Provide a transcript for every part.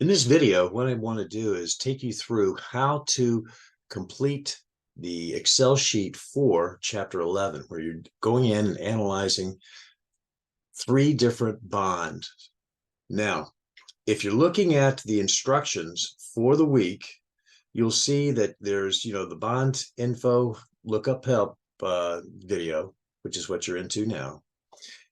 In this video, what I want to do is take you through how to complete the Excel sheet for Chapter 11, where you're going in and analyzing 3 different bonds. Now, if you're looking at the instructions for the week, you'll see that there's, the bond info lookup help video, which is what you're into now.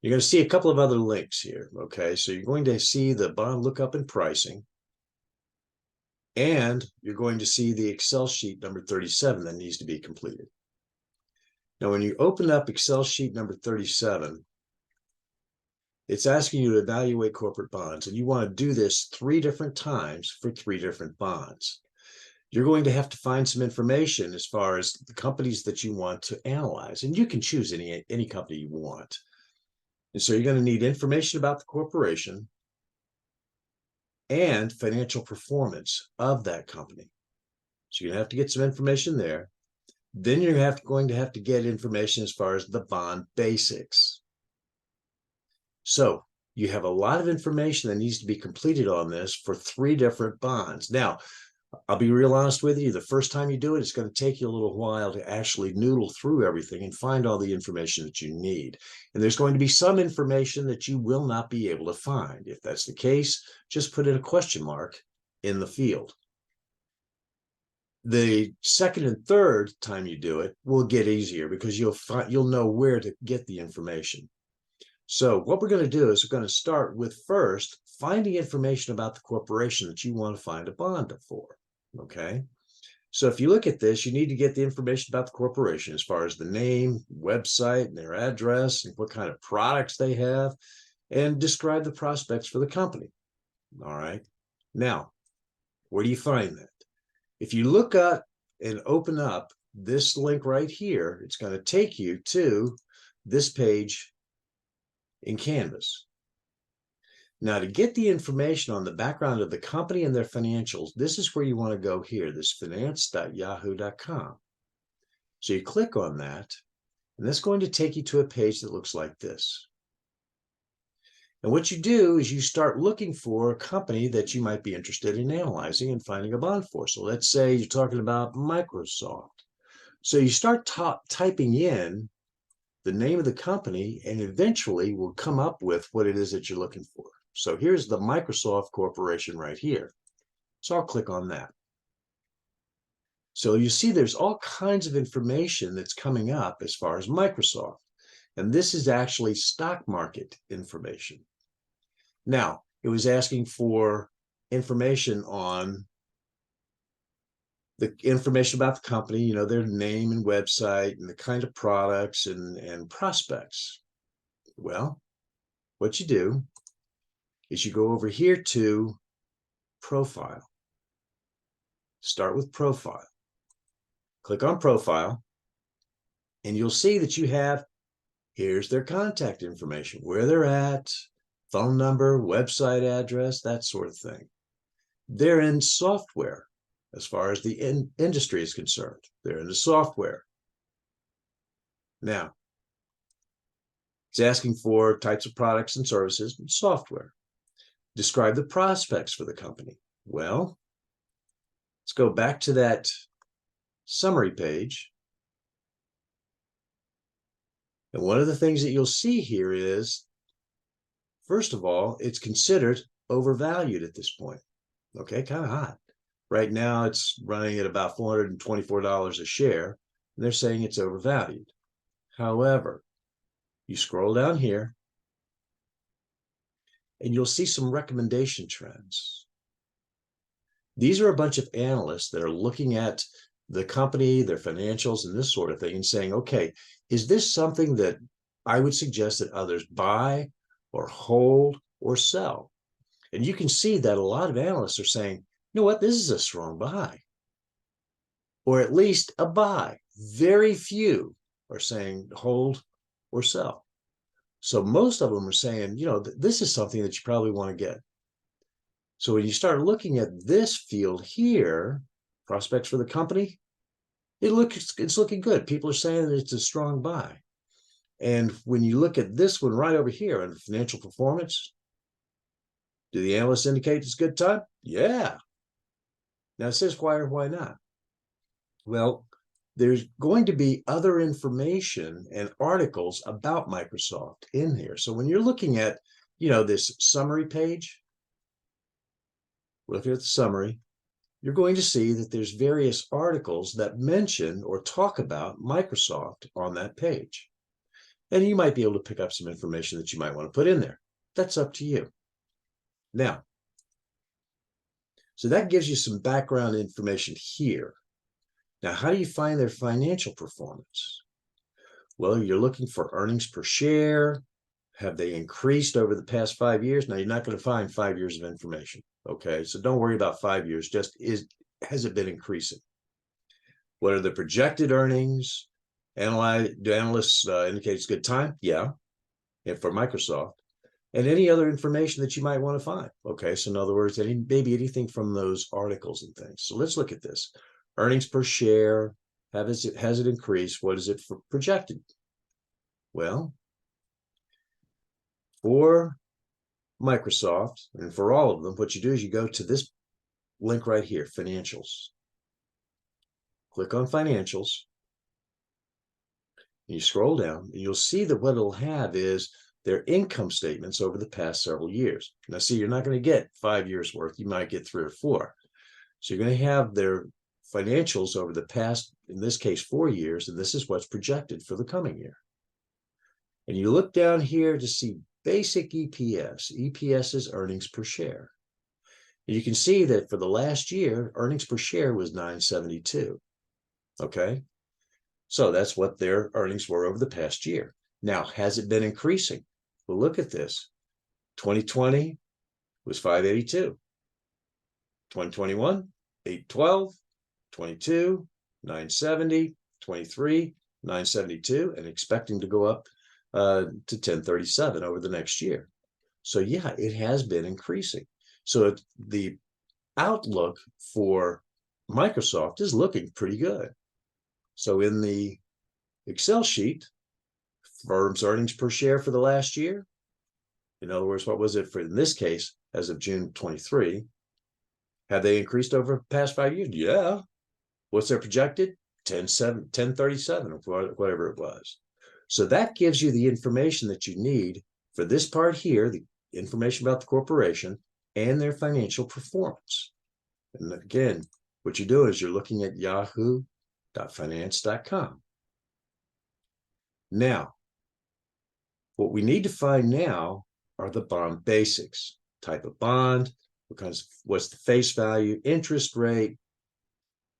You're going to see a couple of other links here. Okay, so you're going to see the bond lookup and pricing. And you're going to see the Excel sheet number 37 that needs to be completed. Now, when you open up Excel sheet number 37, it's asking you to evaluate corporate bonds, and you want to do this 3 different times for 3 different bonds. You're going to have to find some information as far as the companies that you want to analyze, and you can choose any company you want. And so you're going to need information about the corporation and financial performance of that company. So you're going to have to get some information there. Then you're going to have to get information as far as the bond basics. So you have a lot of information that needs to be completed on this for 3 different bonds. Now, I'll be real honest with you. The first time you do it, it's going to take you a little while to actually noodle through everything and find all the information that you need. And there's going to be some information that you will not be able to find. If that's the case, just put in a question mark in the field. The second and third time you do it will get easier because you'll know where to get the information. So what we're going to do is we're going to start with first finding information about the corporation that you want to find a bond for. Okay, so if you look at this, you need to get the information about the corporation as far as the name, website, and their address, and what kind of products they have, and describe the prospects for the company. All right, now, where do you find that? If you look up and open up this link right here, it's going to take you to this page in Canvas. Now, to get the information on the background of the company and their financials, this is where you want to go here, this finance.yahoo.com. So you click on that, and that's going to take you to a page that looks like this. And what you do is you start looking for a company that you might be interested in analyzing and finding a bond for. So let's say you're talking about Microsoft. So you start typing in the name of the company, and eventually will come up with what it is that you're looking for. So here's the Microsoft Corporation right here. So I'll click on that. So you see there's all kinds of information that's coming up as far as Microsoft. And this is actually stock market information. Now, it was asking for information on the information about the company, their name and website and the kind of products and prospects. Well, what you do is you go over here to Profile. Start with Profile. Click on Profile, and you'll see that here's their contact information, where they're at, phone number, website address, that sort of thing. They're in software. As far as the industry is concerned, they're into software. Now, it's asking for types of products and services and software. Describe the prospects for the company. Well, let's go back to that summary page. And one of the things that you'll see here is, first of all, it's considered overvalued at this point. Okay, kind of hot. Right now, it's running at about $424 a share, and they're saying it's overvalued. However, you scroll down here, and you'll see some recommendation trends. These are a bunch of analysts that are looking at the company, their financials, and this sort of thing, and saying, okay, is this something that I would suggest that others buy or hold or sell? And you can see that a lot of analysts are saying, you know what, this is a strong buy, or at least a buy. Very few are saying hold or sell. So most of them are saying, this is something that you probably want to get. So when you start looking at this field here, prospects for the company, it's looking good. People are saying that it's a strong buy. And when you look at this one right over here under financial performance, Do the analysts indicate it's a good time? Yeah. Now it says why or why not. Well, there's going to be other information and articles about Microsoft in here. So when you're looking at, this summary page, looking at the summary, you're going to see that there's various articles that mention or talk about Microsoft on that page. And you might be able to pick up some information that you might want to put in there. That's up to you. Now, so that gives you some background information here. Now, how do you find their financial performance? Well, you're looking for earnings per share. Have they increased over the past 5 years? Now, you're not going to find 5 years of information. Okay, so don't worry about 5 years. Just has it been increasing? What are the projected earnings? Do analysts indicate it's good time? Yeah, and for Microsoft. And any other information that you might want to find. Okay, so in other words, maybe anything from those articles and things. So let's look at this. Earnings per share, has it increased? What is it for projected? Well, for Microsoft and for all of them, what you do is you go to this link right here, financials. Click on financials. And you scroll down and you'll see that what it'll have is their income statements over the past several years. Now, see, you're not going to get 5 years worth. You might get 3 or 4. So you're going to have their financials over the past, in this case, 4 years, and this is what's projected for the coming year. And you look down here to see basic EPS. EPS is earnings per share. And you can see that for the last year, earnings per share was $9.72. Okay, so that's what their earnings were over the past year. Now, has it been increasing? Well, look at this. 2020 was 582. 2021, 812. 22, 970, 23, 972, and expecting to go up to 1037 over the next year. So yeah, it has been increasing. So the outlook for Microsoft is looking pretty good. So in the Excel sheet, firm's earnings per share for the last year. In other words, what was it for, in this case, as of June 23? Have they increased over the past 5 years? Yeah. What's their projected? 1037, or whatever it was. So that gives you the information that you need for this part here, the information about the corporation and their financial performance. And again, what you're doing is you're looking at yahoo.finance.com. Now, what we need to find now are the bond basics. Type of bond, what's the face value, interest rate,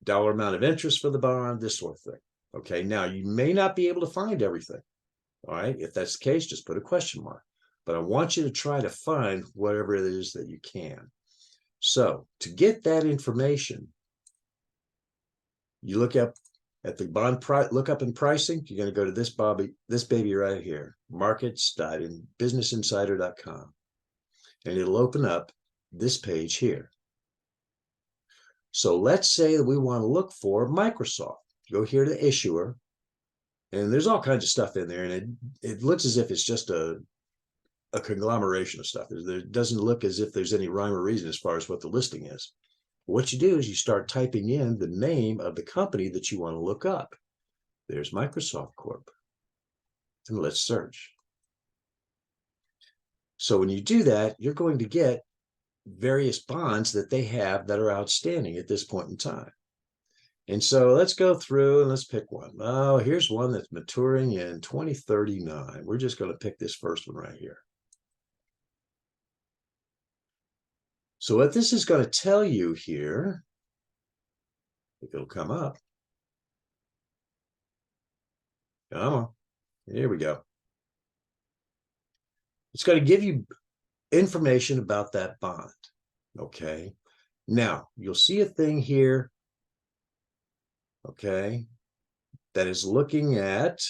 dollar amount of interest for the bond, this sort of thing. Okay, now you may not be able to find everything. All right, if that's the case, just put a question mark. But I want you to try to find whatever it is that you can. So to get that information, you look up at the bond lookup and pricing. You're going to go to this baby right here, markets.businessinsider.com, and it'll open up this page here. So let's say that we want to look for Microsoft. Go here to issuer, and there's all kinds of stuff in there, and it looks as if it's just a conglomeration of stuff. It doesn't look as if there's any rhyme or reason as far as what the listing is. What you do is you start typing in the name of the company that you want to look up. There's Microsoft Corp. And let's search. So when you do that, you're going to get various bonds that they have that are outstanding at this point in time. And so let's go through and let's pick one. Oh, here's one that's maturing in 2039. We're just going to pick this first one right here. So what this is going to tell you here, if it'll come up. Come on. Here we go. It's going to give you information about that bond. Okay. Now, you'll see a thing here, okay, that is looking at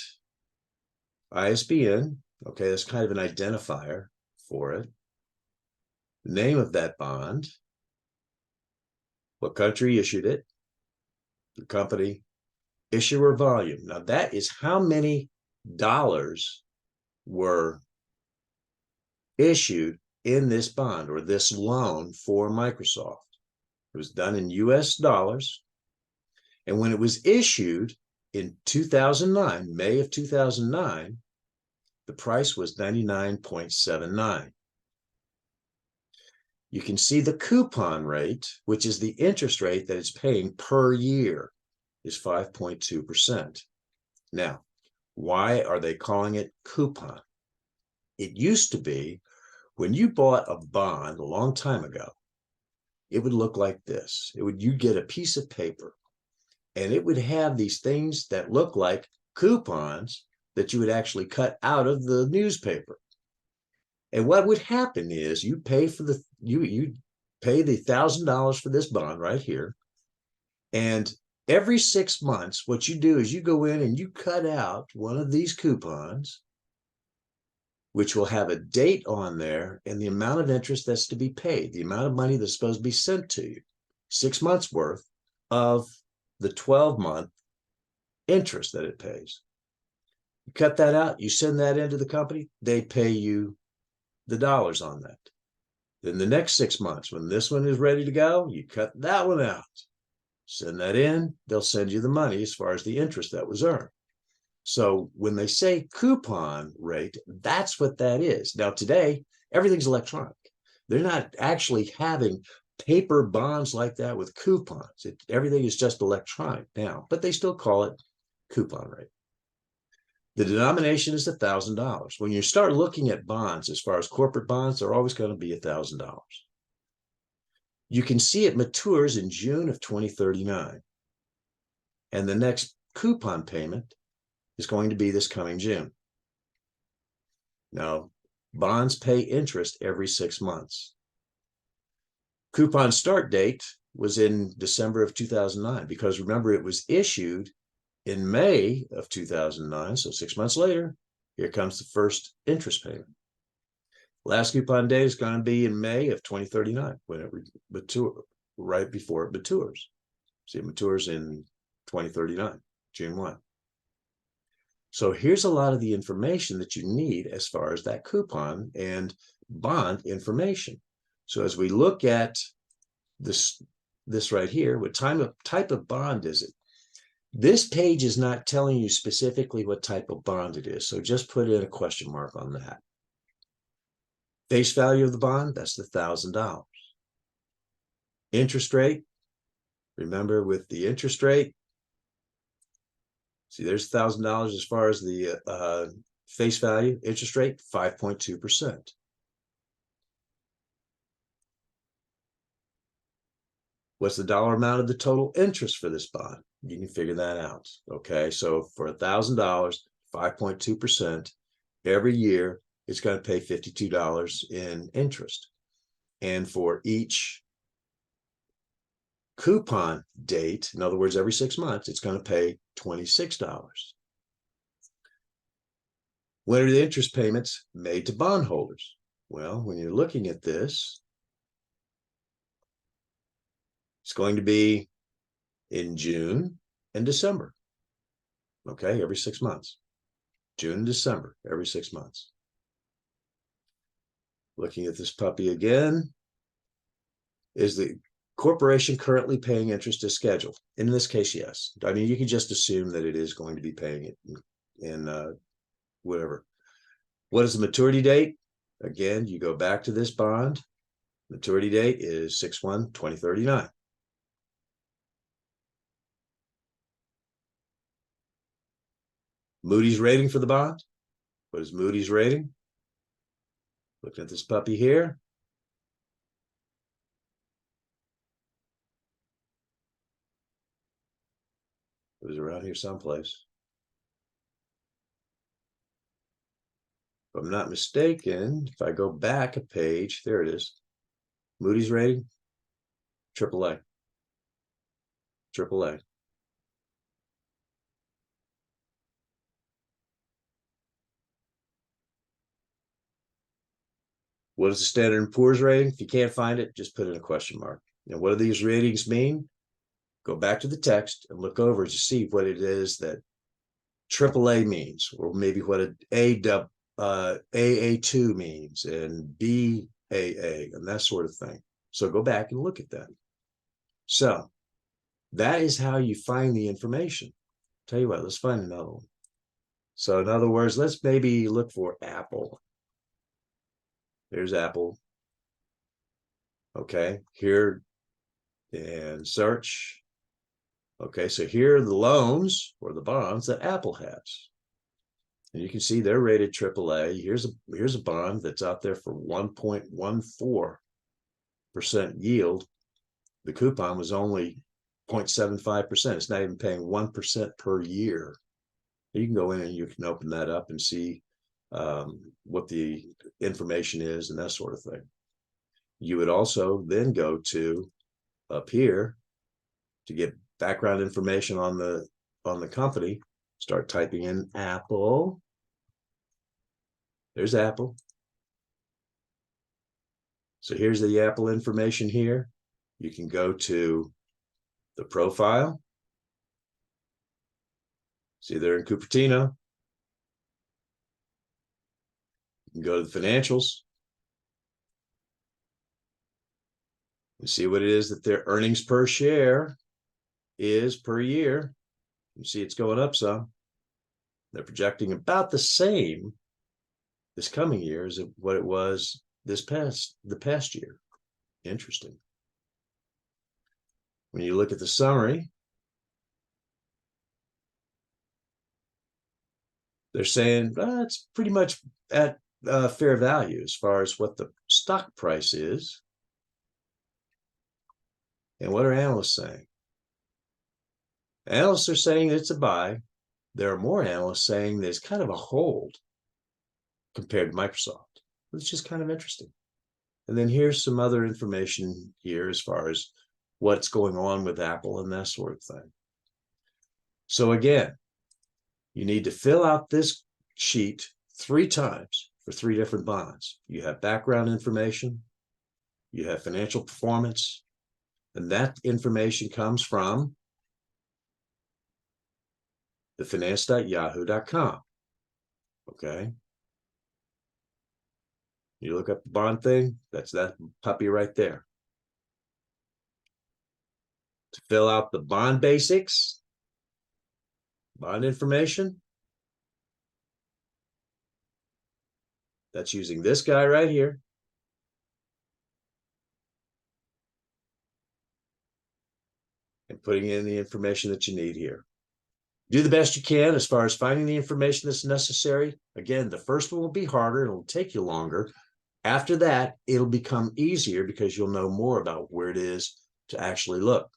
ISBN. Okay, that's kind of an identifier for it. The name of that bond, what country issued it, the company, issuer volume. Now, that is how many dollars were issued in this bond or this loan for Microsoft. It was done in US dollars. And when it was issued in 2009, May of 2009, the price was 99.79. You can see the coupon rate, which is the interest rate that it's paying per year, is 5.2%. Now, why are they calling it coupon? It used to be when you bought a bond a long time ago, it would look like this. You'd get a piece of paper and it would have these things that look like coupons that you would actually cut out of the newspaper. And what would happen is you pay the $1,000 for this bond right here. And every 6 months, what you do is you go in and you cut out one of these coupons, which will have a date on there and the amount of interest that's to be paid, the amount of money that's supposed to be sent to you, 6 months worth of the 12-month interest that it pays. You cut that out, you send that into the company, they pay you the dollars on that. Then the next 6 months, when this one is ready to go, you cut that one out, send that in, they'll send you the money as far as the interest that was earned. So when they say coupon rate, that's what that is. Now, today, everything's electronic. They're not actually having paper bonds like that with coupons. Everything is just electronic now, but they still call it coupon rate. The denomination is $1,000. When you start looking at bonds, as far as corporate bonds, they're always going to be $1,000. You can see it matures in June of 2039. And the next coupon payment is going to be this coming June. Now, bonds pay interest every 6 months. Coupon start date was in December of 2009, because remember, it was issued in May of 2009. So 6 months later, here comes the first interest payment. Last coupon date is going to be in May of 2039, when it matures, right before it matures. See, it matures in 2039, June 1. So here's a lot of the information that you need as far as that coupon and bond information. So as we look at this right here, what type of bond is it? This page is not telling you specifically what type of bond it is, so just put in a question mark on that. Face value of the bond, that's the $1,000. Interest rate, remember with the interest rate, see there's $1,000 as far as the face value. Interest rate, 5.2%. What's the dollar amount of the total interest for this bond? You can figure that out. Okay, so for $1,000, 5.2%, every year, it's going to pay $52 in interest. And for each coupon date, in other words, every 6 months, it's going to pay $26. When are the interest payments made to bondholders? Well, when you're looking at this, it's going to be in June and December. Okay, every 6 months. June and December, every 6 months. Looking at this puppy again, is the corporation currently paying interest as scheduled? In this case, yes. I mean, you can just assume that it is going to be paying it in whatever. What is the maturity date? Again, you go back to this bond. Maturity date is 6/1/2039. Moody's rating for the bond. What is Moody's rating? Looking at this puppy here. It was around here someplace. If I'm not mistaken, if I go back a page, there it is. Moody's rating, AAA. AAA. What is the Standard & Poor's rating? If you can't find it, just put in a question mark. Now, what do these ratings mean? Go back to the text and look over to see what it is that AAA means, or maybe what AA2 means, and AA, and that sort of thing. So go back and look at that. So that is how you find the information. Tell you what, let's find another one. So in other words, let's maybe look for Apple. There's Apple. Okay, here and search. Okay, so here are the loans or the bonds that Apple has. And you can see they're rated AAA. Here's a bond that's out there for 1.14% yield. The coupon was only 0.75%. It's not even paying 1% per year. You can go in and you can open that up and see what the information is and that sort of thing. You would also then go to up here to get background information on the company. Start typing in Apple. There's Apple. So here's the Apple information here. You can go to the profile. See, they're in Cupertino. You can go to the financials and see what it is that their earnings per share is per year. You see it's going up some. They're projecting about the same this coming year as what it was the past year. Interesting. When you look at the summary, they're saying it's pretty much at fair value as far as what the stock price is. And what are analysts saying? Analysts are saying it's a buy. There are more analysts saying there's kind of a hold compared to Microsoft. It's just kind of interesting. And then here's some other information here as far as what's going on with Apple and that sort of thing. So again, you need to fill out this sheet 3 times for 3 different bonds. You have background information, you have financial performance, and that information comes from thefinance.yahoo.com. Okay. You look up the bond thing, that's that puppy right there. To fill out the bond basics, bond information, that's using this guy right here. And putting in the information that you need here. Do the best you can as far as finding the information that's necessary. Again, the first one will be harder. It'll take you longer. After that, it'll become easier because you'll know more about where it is to actually look.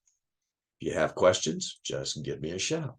If you have questions, just give me a shout.